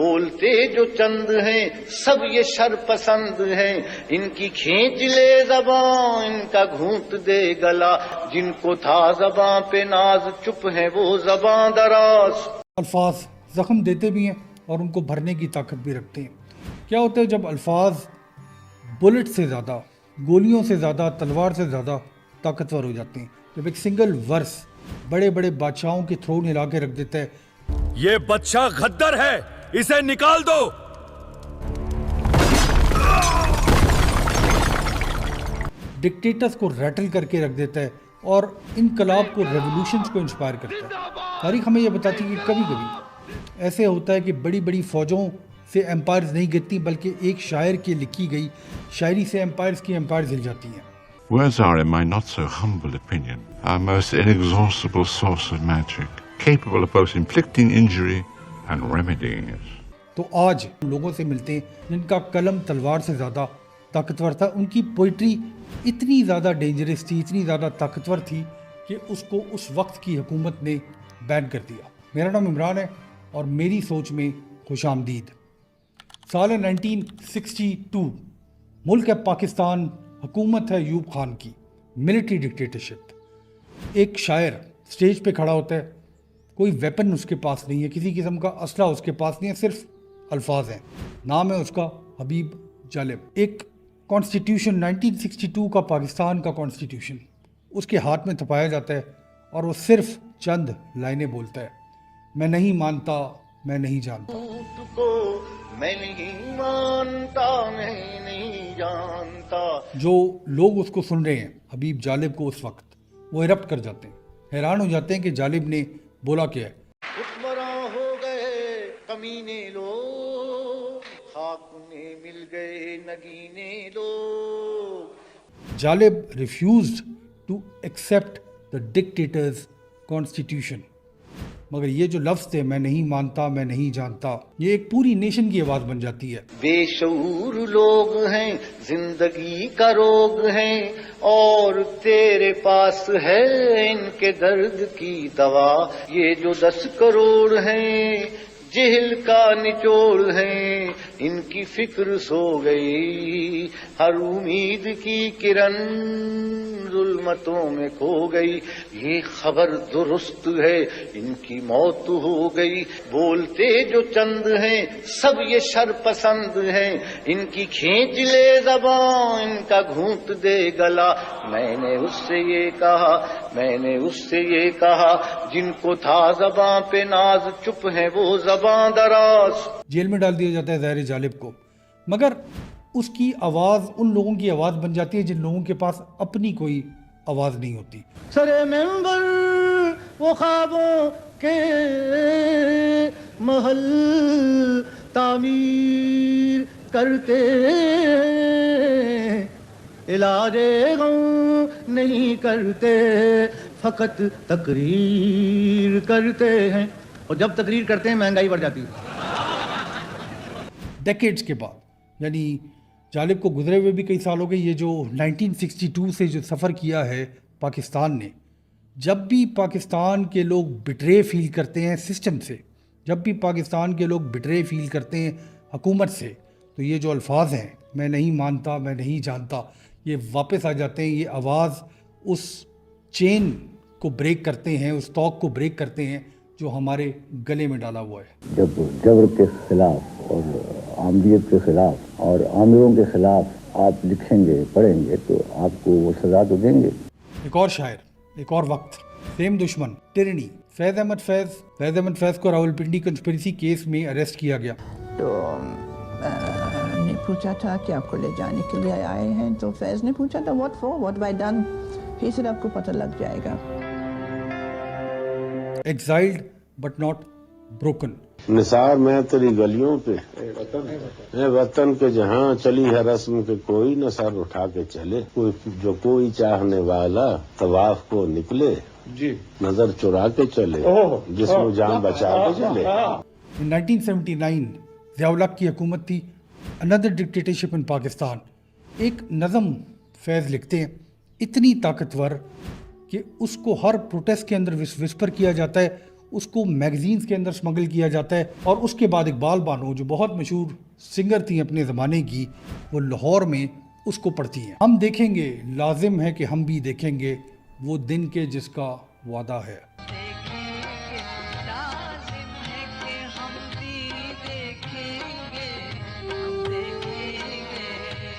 بولتے جو چند ہیں سب یہ شر پسند ہیں، ان کی کھینچ لے زبان ان کا گھونٹ دے گلا، جن کو تھا زباں پہ ناز چپ ہے وہ زباں دراز۔ الفاظ زخم دیتے بھی ہیں اور ان کو بھرنے کی طاقت بھی رکھتے ہیں۔ کیا ہوتا ہے جب الفاظ بلٹ سے زیادہ، گولیوں سے زیادہ، تلوار سے زیادہ طاقتور ہو جاتے ہیں؟ جب ایک سنگل ورس بڑے بڑے بادشاہوں کے تھرون ہلا کے رکھ دیتا ہے، یہ بادشاہ غدر ہے، اسے نکال دو۔ ڈکٹیٹرز کو ریٹل کر کے رکھ دیتا ہے اور انقلاب کو، ریولوشنز کو انسپائر کرتا ہے۔ تاریخ ہمیں یہ بتاتی ہے کہ کبھی کبھی ایسے ہوتا ہے کہ بڑی بڑی فوجوں سے ایمپائرز نہیں گرتی، بلکہ ایک شاعر کی لکھی گئی شاعری سے ایمپائرز ہل جاتی ہیں۔ Words are, in my not so humble opinion, a most inexhaustible source of magic, capable of both inflicting injury and remedying it. تو آج لوگوں سے ملتے ہیں جن کا قلم تلوار سے زیادہ طاقتور تھا، ان کی پوئٹری اتنی زیادہ ڈینجرس تھی، اتنی زیادہ طاقتور تھی کہ اس کو اس وقت کی حکومت نے بین کر دیا۔ میرا نام عمران ہے اور میری سوچ میں خوش آمدید۔ سال 1962، ملک ہے پاکستان، حکومت ہے ایوب خان کی، ملٹری ڈکٹیٹرشپ۔ ایک شاعر سٹیج پہ کھڑا ہوتا ہے، کوئی ویپن اس کے پاس نہیں ہے، کسی قسم کا اسلحہ اس کے پاس نہیں ہے، صرف الفاظ ہیں۔ نام ہے اس کا حبیب جالب۔ ایک کانسٹیٹیوشن 1962 کا، پاکستان کا کانسٹیٹیوشن اس کے ہاتھ میں تھپایا جاتا ہے اور وہ صرف چند لائنیں بولتا ہے: میں نہیں مانتا، میں نہیں جانتا۔ کو میں نہیں مانتا، میں نہیں جانتا۔ جو لوگ اس کو سن رہے ہیں، حبیب جالب کو، اس وقت وہ ایرپٹ کر جاتے ہیں، حیران ہو جاتے ہیں کہ جالب نے بولا کیا ہے۔ حکمراں ہو گئے کمینے لوگ، خاک نے مل گئے نگینے لوگ۔ Jalib refused to accept the dictator's constitution, مگر یہ جو لفظ تھے، میں نہیں مانتا، میں نہیں جانتا، یہ ایک پوری نیشن کی آواز بن جاتی ہے۔ بے شعور لوگ ہیں، زندگی کا روگ ہیں، اور تیرے پاس ہے ان کے درد کی دوا۔ یہ جو 10 کروڑ ہیں جہل کا نچوڑ ہیں، ان کی فکر سو گئی، ہر امید کی کرن ظلمتوں میں کھو گئی۔ یہ خبر درست ہے ان کی موت ہو گئی، بولتے جو چند ہیں سب یہ شر پسند ہیں، ان کی کھینچ لے زبان ان کا گھونٹ دے گلا۔ میں نے اس سے یہ کہا، میں نے اس سے یہ کہا، جن کو تھا زباں پہ ناز چپ ہے وہ زباں دراز۔ جیل میں ڈال دیا جاتا ہے ظاہر جالب کو، مگر اس کی آواز ان لوگوں کی آواز بن جاتی ہے جن لوگوں کے پاس اپنی کوئی آواز نہیں ہوتی۔ سرے ممبر وہ خوابوں کے محل تعمیر کرتے ہیں، علاج غم نہیں کرتے، فقط تقریر کرتے ہیں، اور جب تقریر کرتے ہیں مہنگائی بڑھ جاتی ہے۔ ڈیکیڈز کے بعد، یعنی جالب کو گزرے ہوئے بھی کئی سال ہو گئے، یہ جو 1962 سے جو سفر کیا ہے پاکستان نے، جب بھی پاکستان کے لوگ بٹرے فیل کرتے ہیں سسٹم سے، جب بھی پاکستان کے لوگ بٹرے فیل کرتے ہیں حکومت سے، تو یہ جو الفاظ ہیں، میں نہیں مانتا، میں نہیں جانتا، یہ واپس آ جاتے ہیں۔ یہ آواز اس چین کو بریک کرتے ہیں، اس توق کو بریک کرتے ہیں جو ہمارے گلے میں ڈالا ہوا ہے۔ جب جبر کے خلاف اور عامریت کے خلاف اور آمروں کے خلاف آپ لکھیں گے، پڑھیں گے، تو آپ کو وہ سزا تو دیں گے۔ ایک اور شاعر، ایک اور وقت، سیم دشمن، ٹرنی، فیض احمد فیض کو راولپنڈی کنسپریسی کیس میں اریسٹ کیا گیا۔ تو نے پوچھا تھا کہ آپ کو لے جانے کے لیے آئے ہیں، تو فیض نے پوچھا تھا what for, what have I done؟ ہی سے آپ کو پتہ لگ جائے گا۔ Exiled but not broken. نثار میں تیری گلیوں پہ، اے وطن کے جہاں چلی ہے رسم کے کوئی نہ سر اٹھا کے چلے، جو کوئی چاہنے والا طواف کو نکلے، نظر چرا کے چلے، جسم و جان بچا کے چلے۔ 1979 ضیاء الحق کی حکومت تھی، another dictatorship in پاکستان۔ ایک نظم فیض لکھتے ہیں اتنی طاقتور کہ اس کو ہر پروٹیسٹ کے اندر وسپر کیا جاتا ہے، اس کو میگزینز کے اندر سمگل کیا جاتا ہے، اور اس کے بعد اقبال بانو جو بہت مشہور سنگر تھیں اپنے زمانے کی، وہ لاہور میں اس کو پڑھتی ہیں۔ ہم دیکھیں گے، لازم ہے کہ ہم بھی دیکھیں گے وہ دن کے جس کا وعدہ ہے۔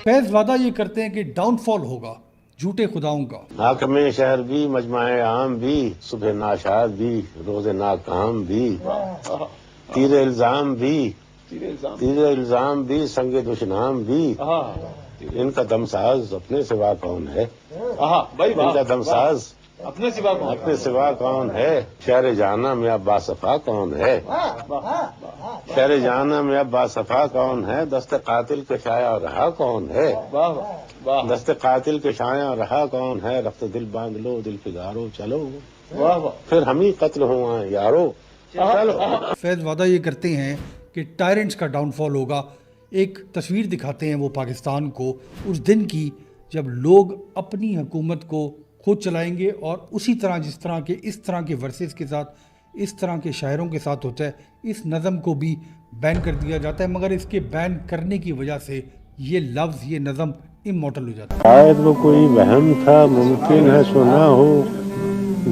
فیض وعدہ یہ کرتے ہیں کہ ڈاؤن فال ہوگا جھوٹے خداؤں کا۔ حاکم شہر بھی، مجمع عام بھی، صبح ناشاد بھی، روز ناکام بھی، تیر الزام بھی، سنگ دشنام بھی، ان کا دمساز اپنے سوا کون ہے؟ ان کا دمساز اپنے سوا کون ہے؟ شہر جہاں میں اب باصفا کون ہے؟ شہر جہاں میں اب باصفا کون ہے؟ دست قاتل کے شایا رہا کون ہے؟ دست قاتل کے شایا رہا کون ہے؟ رخت دل باندھ لو دل فگارو چلو، پھر ہم ہی قتل ہوا یارو چلو۔ فیض وعدہ یہ کرتے ہیں کہ ٹائرنٹس کا ڈاؤن فال ہوگا۔ ایک تصویر دکھاتے ہیں وہ پاکستان کو اس دن کی جب لوگ اپنی حکومت کو خود چلائیں گے، اور اسی طرح جس طرح کے اس طرح کے ورسز کے ساتھ، اس طرح کے شاعروں کے ساتھ ہوتا ہے، اس نظم کو بھی بین کر دیا جاتا ہے، مگر اس کے بین کرنے کی وجہ سے یہ لفظ، یہ نظم امورٹل ہو جاتا ہے۔ شاید وہ کوئی وہم تھا، ممکن ہے سنا ہو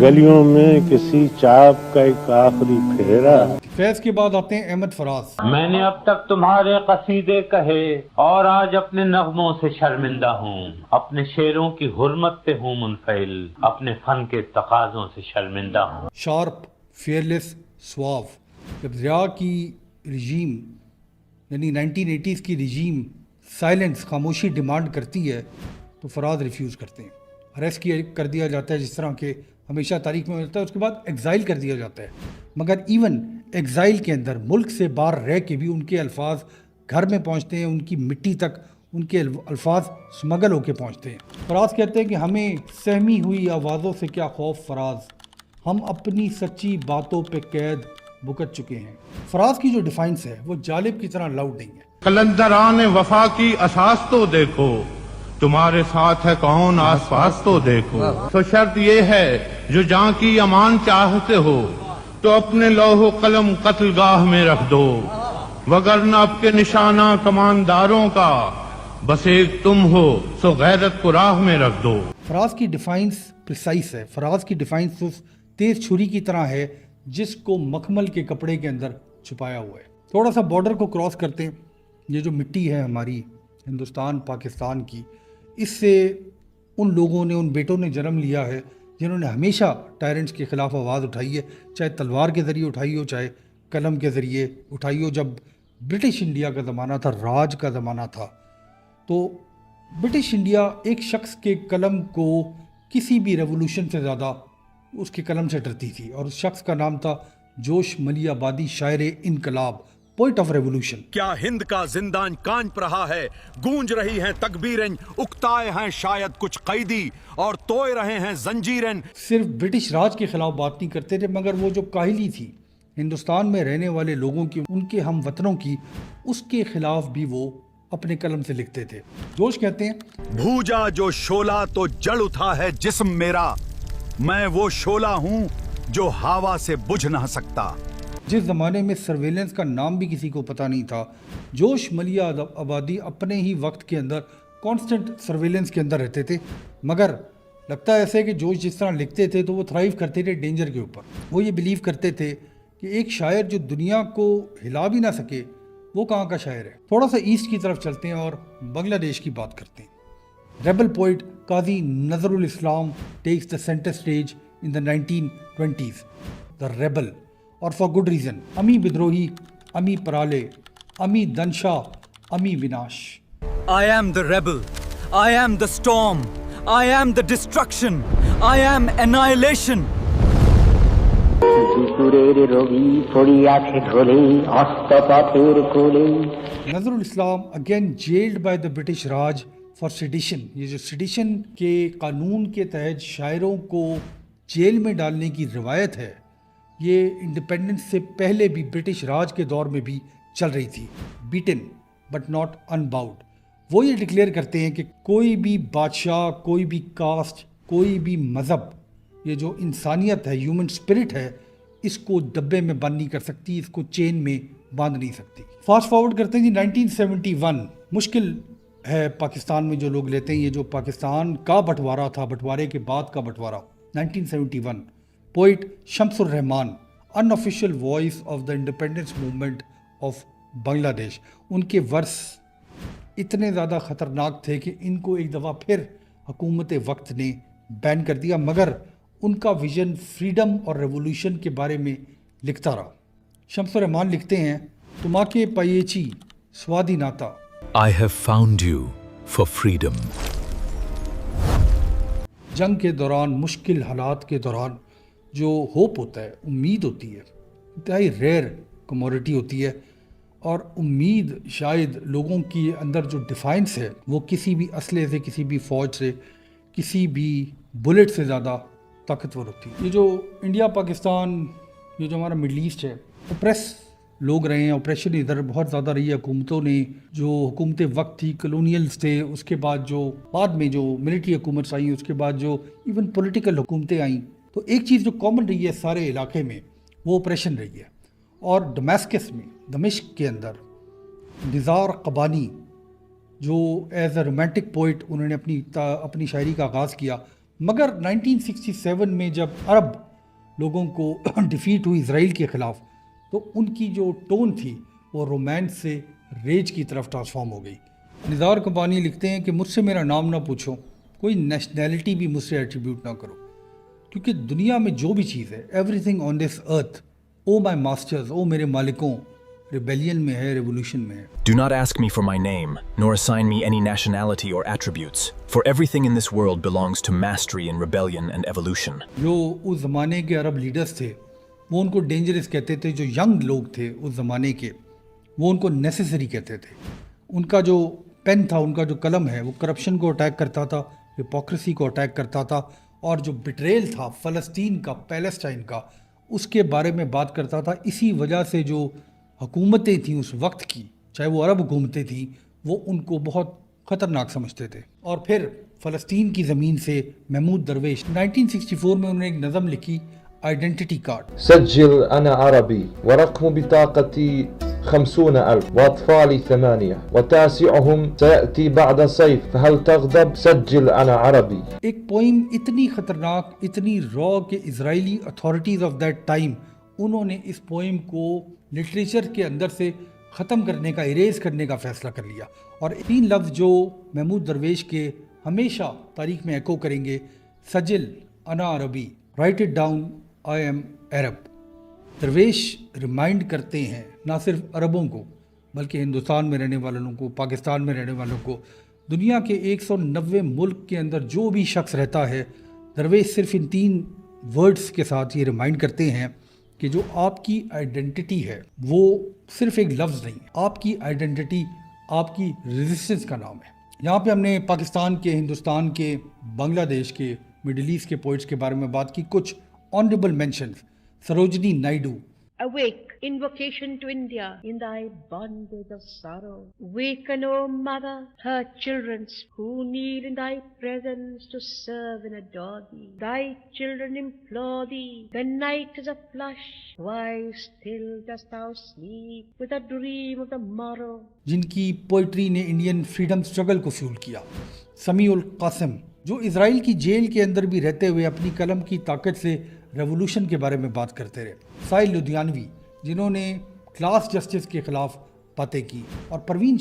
گلیوں میں کسی چاپ کا ایک آخری پھیرا۔ فیض کے بعد آتے ہیں احمد فراز۔ میں نے اب تک تمہارے قصیدے کہے اور آج اپنے نغموں سے شرمندہ ہوں، اپنے شعروں کی حرمت پہ ہوں منفعل، اپنے فن کے تقاضوں سے شرمندہ ہوں۔ Sharp, fearless, suave. جب ضیاء کی رجیم یعنی 1980s کی رجیم سائلنس، خاموشی ڈیمانڈ کرتی ہے تو فراز ریفیوز کرتے ہیں، اریسٹ کر دیا جاتا ہے جس طرح کہ ہمیشہ تاریخ میں ملتا ہے، اس کے بعد ایگزائل کر دیا جاتا ہے۔ مگر ایون ایگزائل کے اندر ملک سے باہر رہ کے بھی ان کے الفاظ گھر میں پہنچتے ہیں، ان کی مٹی تک ان کے الفاظ سمگل ہو کے پہنچتے ہیں۔ فراز کہتے ہیں کہ ہمیں سہمی ہوئی آوازوں سے کیا خوف فراز، ہم اپنی سچی باتوں پہ قید بکت چکے ہیں۔ فراز کی جو ڈیفائنس ہے وہ جالب کی طرح لاؤڈ نہیں ہے۔ قلندران وفا کی اساس تو دیکھو، تمہارے ساتھ ہے کون آس پاس تو دیکھو، تو شرط یہ ہے جو جاں کی امان چاہتے ہو تو اپنے لوح و قلم قتل گاہ میں رکھ دو، وگرنہ اب کے نشانہ کمانداروں کا بس ایک تم ہو سو غیرت کو راہ میں رکھ دو۔ فراز کی ڈیفائنس پریسائز ہے، فراز کی ڈیفائنس اس تیز چھری کی طرح ہے جس کو مخمل کے کپڑے کے اندر چھپایا ہوا ہے۔ تھوڑا سا بارڈر کو کراس کرتے ہیں، یہ جو مٹی ہے ہماری ہندوستان پاکستان کی، اس سے ان لوگوں نے، ان بیٹوں نے جنم لیا ہے جنہوں نے ہمیشہ ٹائرنٹس کے خلاف آواز اٹھائی ہے، چاہے تلوار کے ذریعے اٹھائی ہو، چاہے قلم کے ذریعے اٹھائی ہو۔ جب برٹش انڈیا کا زمانہ تھا، راج کا زمانہ تھا، تو برٹش انڈیا ایک شخص کے قلم کو کسی بھی ریولوشن سے زیادہ اس کے قلم سے ڈرتی تھی، اور اس شخص کا نام تھا جوش ملی آبادی، شاعر انقلاب، پوئٹ آف ریولوشن۔ کیا ہند کا زندان کانپ رہا ہے، گونج رہی ہیں تکبیریں، اکتائے ہیں شاید کچھ قیدی اور توئے رہے ہیں زنجیریں۔ صرف برٹش راج کے خلاف بات نہیں کرتے تھے، مگر وہ جو کاہلی تھی ہندوستان میں رہنے والے لوگوں کی، ان کے ہم وطنوں کی، اس کے خلاف بھی وہ اپنے قلم سے لکھتے تھے۔ جوش کہتے ہیں بھوجا جو شعلہ تو جل اٹھا ہے جسم میرا، میں وہ شعلہ ہوں جو ہوا سے بجھ نہ سکتا۔ جس زمانے میں سرویلنس کا نام بھی کسی کو پتہ نہیں تھا، جوش ملیا آبادی اپنے ہی وقت کے اندر کانسٹنٹ سرویلنس کے اندر رہتے تھے، مگر لگتا ہے ایسے کہ جوش جس طرح لکھتے تھے تو وہ تھرائیو کرتے تھے ڈینجر کے اوپر۔ وہ یہ بلیو کرتے تھے کہ ایک شاعر جو دنیا کو ہلا بھی نہ سکے وہ کہاں کا شاعر ہے۔ تھوڑا سا ایسٹ کی طرف چلتے ہیں اور بنگلہ دیش کی بات کرتے ہیں۔ ریبل پوئٹ قاضی نظر الاسلام takes the centre stage in the 1920s، the rebel, اور فار گڈ ریزن۔ امی بدروہی، امی پرالے، امی دنشا، امی وناش۔ I am the rebel, I am the storm, I am the destruction, I am annihilation. Nazrul Islam again jailed by the British Raj for sedition. یہ جو sedation کے قانون کے تحت شاعروں کو جیل میں ڈالنے کی روایت ہے، یہ انڈیپینڈنس سے پہلے بھی برٹش راج کے دور میں بھی چل رہی تھی۔ Beaten but not unbowed. وہ یہ ڈکلیئر کرتے ہیں کہ کوئی بھی بادشاہ، کوئی بھی کاسٹ، کوئی بھی مذہب، یہ جو انسانیت ہے، ہیومن اسپرٹ ہے، اس کو ڈبے میں بند نہیں کر سکتی، اس کو چین میں باندھ نہیں سکتی۔ فاسٹ فارورڈ کرتے ہیں جی 1971، مشکل ہے پاکستان میں جو لوگ لیتے ہیں، یہ جو پاکستان کا بٹوارا تھا، بٹوارے کے بعد کا بٹوارا 1971، poet Shamsur Rahman, unofficial voice of the independence movement of Bangladesh, ان کے ورس اتنے زیادہ خطرناک تھے کہ ان کو ایک دفعہ پھر حکومت وقت نے بین کر دیا، مگر ان کا ویژن فریڈم اور ریولوشن کے بارے میں لکھتا رہا۔ شمس الرحمان لکھتے ہیں، تماکے پائیچی سوادی ناتا، I have found you for freedom. جنگ کے دوران، مشکل حالات کے دوران جو ہوپ ہوتا ہے، امید ہوتی ہے، انتہائی ریئر کموڈٹی ہوتی ہے، اور امید شاید لوگوں کے اندر جو ڈیفائنس ہے وہ کسی بھی اسلحے سے، کسی بھی فوج سے، کسی بھی بلٹ سے زیادہ طاقتور ہوتی ہے۔ یہ جو انڈیا پاکستان، یہ جو ہمارا مڈل ایسٹ ہے، اوپریس لوگ رہے ہیں، اوپریشن ادھر بہت زیادہ رہی ہے حکومتوں نے، جو حکومت وقت تھی، کلونیلز تھے، اس کے بعد جو بعد میں جو ملٹری حکومتس آئیں، اس کے بعد جو ایون پولیٹیکل حکومتیں آئیں، تو ایک چیز جو کامن رہی ہے سارے علاقے میں وہ اوپریشن رہی ہے۔ اور ڈمیسکس میں، دمشق کے اندر نزار قبانی جو ایز اے رومانٹک پوئٹ انہوں نے اپنی شاعری کا آغاز کیا، مگر 1967 میں جب عرب لوگوں کو ڈیفیٹ ہوئی اسرائیل کے خلاف، تو ان کی جو ٹون تھی وہ رومانس سے ریج کی طرف ٹرانسفارم ہو گئی۔ نزار قبانی لکھتے ہیں کہ مجھ سے میرا نام نہ پوچھو، کوئی نیشنلٹی بھی مجھ سے ایٹریبیوٹ نہ کرو، کیونکہ دنیا میں جو بھی چیز ہے، everything on this earth, O my masters, او میرے مالکوں، ریبیلین میں ہے، ریولوشن میں ہے۔ Do not ask me for my name, nor assign me any nationality or attributes, for everything in this world belongs to mastery in rebellion and evolution. جو اس زمانے کے عرب لیڈرز تھے وہ ان کو ڈینجرس کہتے تھے، جو ینگ لوگ تھے اس زمانے کے وہ ان کو نیسیسری کہتے تھے۔ ان کا جو پین تھا، ان کا جو قلم ہے، وہ کرپشن کو اٹیک کرتا تھا، ہپوکریسی کو اٹیک کرتا تھا، اور جو بٹریل تھا فلسطین کا، پیلسٹائن کا، اس کے بارے میں بات کرتا تھا۔ اسی وجہ سے جو حکومتیں تھیں اس وقت کی، چاہے وہ عرب حکومتیں تھیں، وہ ان کو بہت خطرناک سمجھتے تھے۔ اور پھر فلسطین کی زمین سے محمود درویش 1964 میں انہوں نے ایک نظم لکھی، آئیڈینٹی کارڈ۔ سجل انا عربی ورقم بطاقتي 50,000 واطفالي 8 وتاسعهم سيأتي بعد صيف فهل تغضب سجل انا عربی۔ ایک پوئم اتنی خطرناک، اتنی را کہ اسرائیلی اتھارٹیز آف دیٹ ٹائم انہوں نے اس پوئم کو لٹریچر کے اندر سے ختم کرنے کا، اریز کرنے کا فیصلہ کر لیا۔ اور 3 لفظ جو محمود درویش کے ہمیشہ تاریخ میں ایکو کریں گے، سجل انا عربی، write it down I am Arab. Darwish remind کرتے ہیں نہ صرف عربوں کو بلکہ ہندوستان میں رہنے والوں کو، پاکستان میں رہنے والوں کو، دنیا کے 190 ملک کے اندر جو بھی شخص رہتا ہے، درویش صرف ان 3 ورڈز کے ساتھ یہ ریمائنڈ کرتے ہیں کہ جو آپ کی آئیڈینٹی ہے وہ صرف ایک لفظ نہیں ہے، آپ کی آئیڈینٹی آپ کی ریزسٹنس کا نام ہے۔ یہاں پہ ہم نے پاکستان کے، ہندوستان کے، بنگلہ دیش کے، مڈل ایسٹ کے پوئٹس کے بارے میں بات کی۔ کچھ honourable mentions, Sarojini Naidu. Awake, invocation to India in thy bondage of sorrow. Waken, O mother, her children who kneel in thy presence to serve and adore thee. Thy children implore thee. The night is a flush. Why still dost thou sleep with a dream of the morrow? جن کی poetry نے Indian freedom struggle کو fuel کیا۔ سمیع القاسم، جو اسرائیل کی jail کے اندر بھی رہتے ہوئے اپنی قلم کی طاقت سے ریولوشن کے بارے میں بات کرتے رہے۔ سائل لدھیانوی، جنہوں نے کلاس جسٹس کے خلاف باتیں کی۔ اور پروین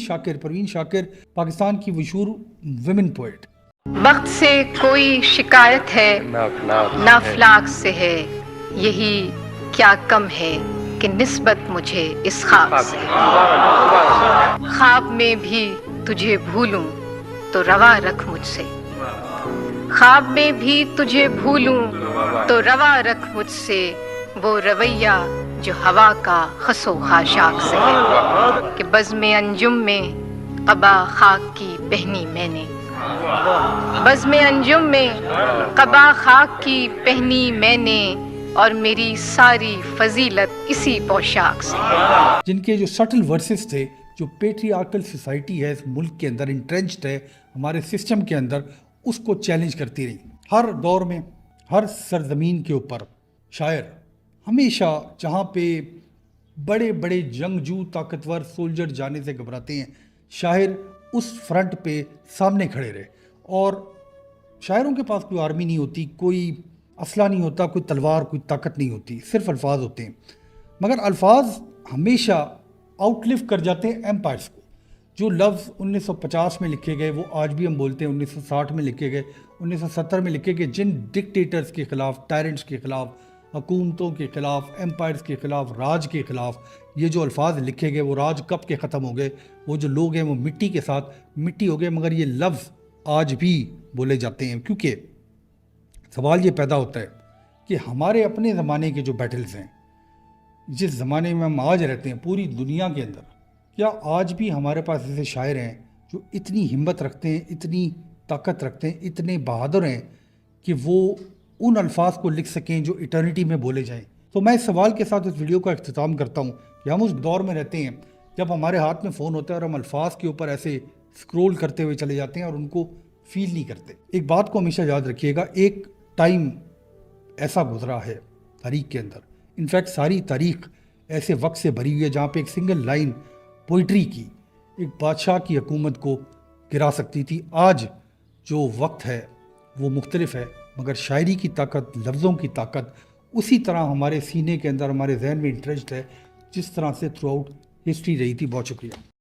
شاکر پاکستان کی مشہور ویمن پوئٹ۔ وقت سے کوئی شکایت ہے نہ افلاک سے ہے، یہی کیا کم ہے کہ نسبت مجھے اس خواب سے۔ خواب میں بھی تجھے بھولوں تو روا رکھ مجھ سے، خواب میں بھی تجھے بھولوں تو روا رکھ مجھ سے، وہ رویہ جو ہوا کا خس و خاشاک سے ہے، کہ بزم انجم میں قبا خاک کی پہنی میں نے، بزم انجم میں قبا خاک کی پہنی میں نے، اور میری ساری فضیلت اسی پوشاک سے۔ جن کے جو سٹل ورسز تھے، جو پیٹریارکل سوسائٹی ہے اس ملک کے اندر، انٹرنچڈ ہے ہمارے سسٹم کے اندر، اس کو چیلنج کرتی رہی۔ ہر دور میں، ہر سرزمین کے اوپر شاعر ہمیشہ جہاں پہ بڑے بڑے جنگجو طاقتور سولجر جانے سے گھبراتے ہیں، شاعر اس فرنٹ پہ سامنے کھڑے رہے. اور شاعروں کے پاس کوئی آرمی نہیں ہوتی، کوئی اسلحہ نہیں ہوتا، کوئی تلوار، کوئی طاقت نہیں ہوتی، صرف الفاظ ہوتے ہیں. مگر الفاظ ہمیشہ آؤٹ لیو کر جاتے ہیں ایمپائرس کو. جو لفظ 1950 میں لکھے گئے وہ آج بھی ہم بولتے ہیں، 1960 میں لکھے گئے، 1970 میں لکھے گئے، جن ڈکٹیٹرز کے خلاف، ٹائرنٹس کے خلاف، حکومتوں کے خلاف، ایمپائرز کے خلاف، راج کے خلاف یہ جو الفاظ لکھے گئے وہ راج کب کے ختم ہو گئے. وہ جو لوگ ہیں وہ مٹی کے ساتھ مٹی ہو گئے، مگر یہ لفظ آج بھی بولے جاتے ہیں. کیونکہ سوال یہ پیدا ہوتا ہے کہ ہمارے اپنے زمانے کے جو بیٹلز ہیں، جس زمانے میں ہم آج رہتے ہیں پوری دنیا کے اندر، کیا آج بھی ہمارے پاس ایسے شاعر ہیں جو اتنی ہمت رکھتے ہیں، اتنی طاقت رکھتے ہیں، اتنے بہادر ہیں کہ وہ ان الفاظ کو لکھ سکیں جو ایٹرنیٹی میں بولے جائیں؟ تو میں اس سوال کے ساتھ اس ویڈیو کا اختتام کرتا ہوں کہ ہم اس دور میں رہتے ہیں جب ہمارے ہاتھ میں فون ہوتا ہے اور ہم الفاظ کے اوپر ایسے اسکرول کرتے ہوئے چلے جاتے ہیں اور ان کو فیل نہیں کرتے. ایک بات کو ہمیشہ یاد رکھیے گا، ایک ٹائم ایسا گزرا ہے تاریخ کے اندر، انفیکٹ ساری تاریخ ایسے وقت سے بھری ہوئی ہے جہاں پہ ایک سنگل لائن پوئٹری کی ایک بادشاہ کی حکومت کو گرا سکتی تھی. آج جو وقت ہے وہ مختلف ہے، مگر شاعری کی طاقت، لفظوں کی طاقت اسی طرح ہمارے سینے کے اندر، ہمارے ذہن میں انٹرسٹ ہے جس طرح سے تھرو آؤٹ ہسٹری رہی تھی. بہت شکریہ.